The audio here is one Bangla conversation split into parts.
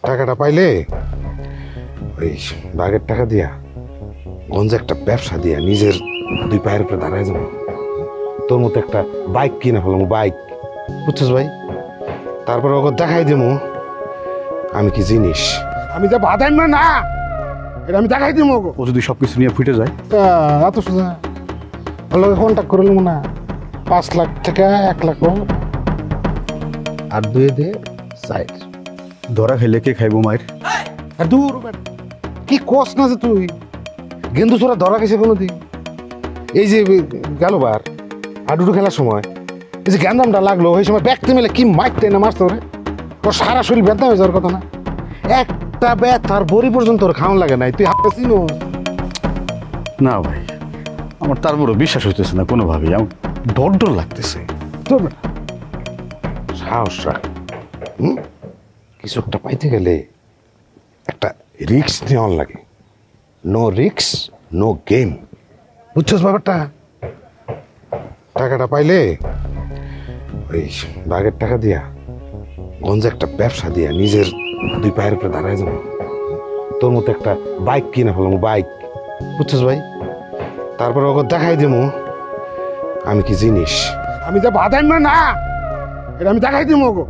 টাকাটা পাইলে ওই বাগের টাকা দিয়া গঞ্জে একটা ব্যবসা দিয়া নিজের দুই পায়ের উপরে দাঁড়ায় যাবো। তোর মতো একটা বাইক কিনে ফেলাম, বাইক, বুঝছিস ভাই? তারপরে ওকে দেখাই দেবো আমি কি জিনিস, আমি যা বাধাই না এটা আমি দেখাই দিব। ও যদি সবকিছু নিয়ে ফুটে যায় এত সোজা ওর লগে কন্ট্যাক্ট করে নেবো না। 5 লাখ থেকে 1 লাখ আর 2 দিয়ে 4। ধরা খেলে কে খাইবো মায়ের? আর দূর কি কস না যে তুই গেন্দু ছোড়া ধরা খেয়েছে কোনোদিন? এই যে গেল বার হাডুডু খেলার সময় এই যে গ্যান্দামটা লাগলো ওই সময় ব্যক্তি মিলে কি মাইকতে না মারতে ওরে, ওর সারা শরীর ব্যথা হয়ে যাওয়ার কথা না। একটা ব্যথার বড়ি পর্যন্ত ওর খাওয়ান লাগে নাই, তুই হাতে চিনো? না ভাই, আমার তারপরও বিশ্বাস হইতেছে না কোনোভাবেই, আমার ডর ডর লাগতেছে। তোর সাহস রাখ। কিছু একটা পাইতে গেলে একটা রিস্ক নেওয়ার লাগে। নো রিস্ক নো গেম, বুঝছস ব্যাপারটা? টাকাটা পাইলে ওই বাগের টাকা দিয়া গঞ্জে একটা ব্যবসা দিয়া নিজের দুই পায়ের উপরে দাঁড়ায় যাবো। তোর মতো একটা বাইক কিনে ফেলাম, বাইক, বুঝছস ভাই? তারপরে ওকে দেখাই দেবো আমি কি জিনিস, আমি যা বাধাই না এটা আমি দেখাই দিব ওকে।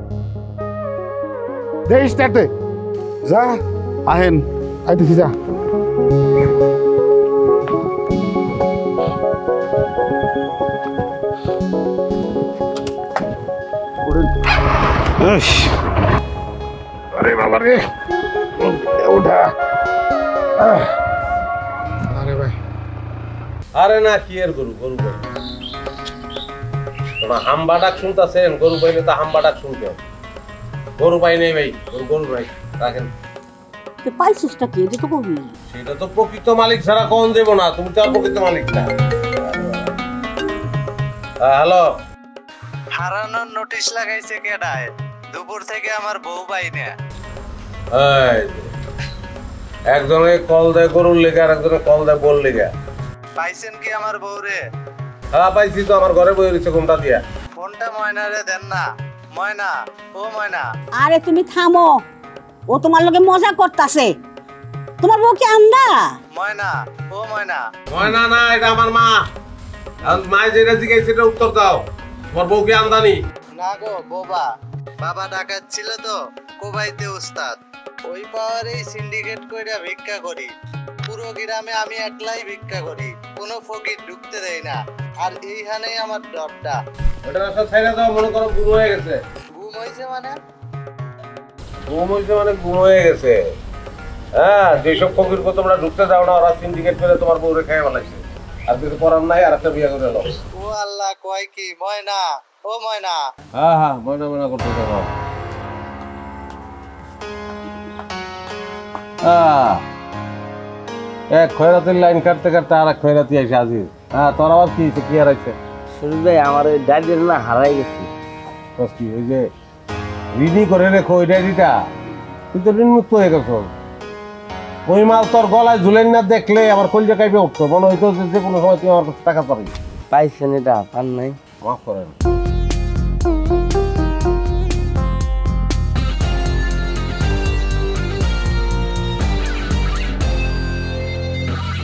দেখিস তাতে যা আহেন আইতেছি, যা। আরে বাবা রে, ওঠা। আরে ভাই, আরে না কি এর গরু গরু গরু তোমরা হাম্বা ডাক শুনতেছেন? গরু পাইলে তো হাম্বা ডাক শুনতে হবে। গরু পাই নেই ভাই, গরু নাই, রাখেন। পাইছিসটা কি এটা তো কবি? সেটা তো প্রকৃত মালিক ছাড়া কোন দেব না, তুমি তো আর প্রকৃত মালিক না। হ্যালো, হারানোর নোটিশ লাগাইছে কেডায়? দুপুর থেকে আমার বউ পাই না। একজনে কল দেয় গরুর লেগে আর একজনে কল দেয় বল লেগে। পাইছেন কি আমার বউরে? হ্যাঁ পাইছি তো, আমার ঘরে বই রয়েছে। কোনটা দিয়া? ফোনটা ময়নারে দেন না। ময়না, ও ময়না। আরে তুমি থামো, ও তোমার লগে মজা করতাছে। তোমার বউ কি আন্দা? ময়না, ও ময়না। ময়না না, এটা আমার মা। মায় যেটা জিজ্ঞাসা সেটা উত্তর দাও। তোমার বউ কি আমদানি? না গো বোবা, বাবা ডাকাত ছিল তো কোবাইতে উস্তাদ। ওই পাওয়ারেই সিন্ডিকেট কইরা ভিক্ষা করি। পুরো গ্রামে আমি একলাই ভিক্ষা করি, কোনো ফকির ঢুকতে দেয় না। আর এইখানেই আমার ডরটা। ওটা রাস্তা ছাইড়া দাও, মনে করো গুম হয়ে গেছে। ঘুম হইছে মানে? গুম হয়েছে মানে গুম হয়ে গেছে। হ্যাঁ, যেসব ফকির কো তোমরা ঢুকতে দাও না, ওরা সিন্ডিকেট করে তোমার বউরে খেয়ে বলাইছে। আর কিছু করার নাই, আর একটা বিয়ে করে নাও। ও আল্লাহ, কয় কি? ময়না, ও ময়না। হ্যাঁ হ্যাঁ, ময়না ময়না করতে থাকো। এক খয়রাতির লাইন কাটতে কাটতে আর এক খয়রাতি আইসে হাজির। হ্যাঁ, তোর আবার কি কি হারাইছে? শরীর ভাই আমার ওই ডায়েরিটা না হারাই গেছি। কি ওই যে রিডি করে রেখো ওই ডায়েরিটা, তুই তো ঋণমুক্ত হয়ে গেছো। ওই মাল তোর গলায় ঝুলেন না দেখলে আমার কলজা কাইপে উঠতো, মনে হইতো যে কোনো সময় তুই আমার কাছে টাকা পাবি। পাইছেন এটা? পান নাই? মাফ করেন।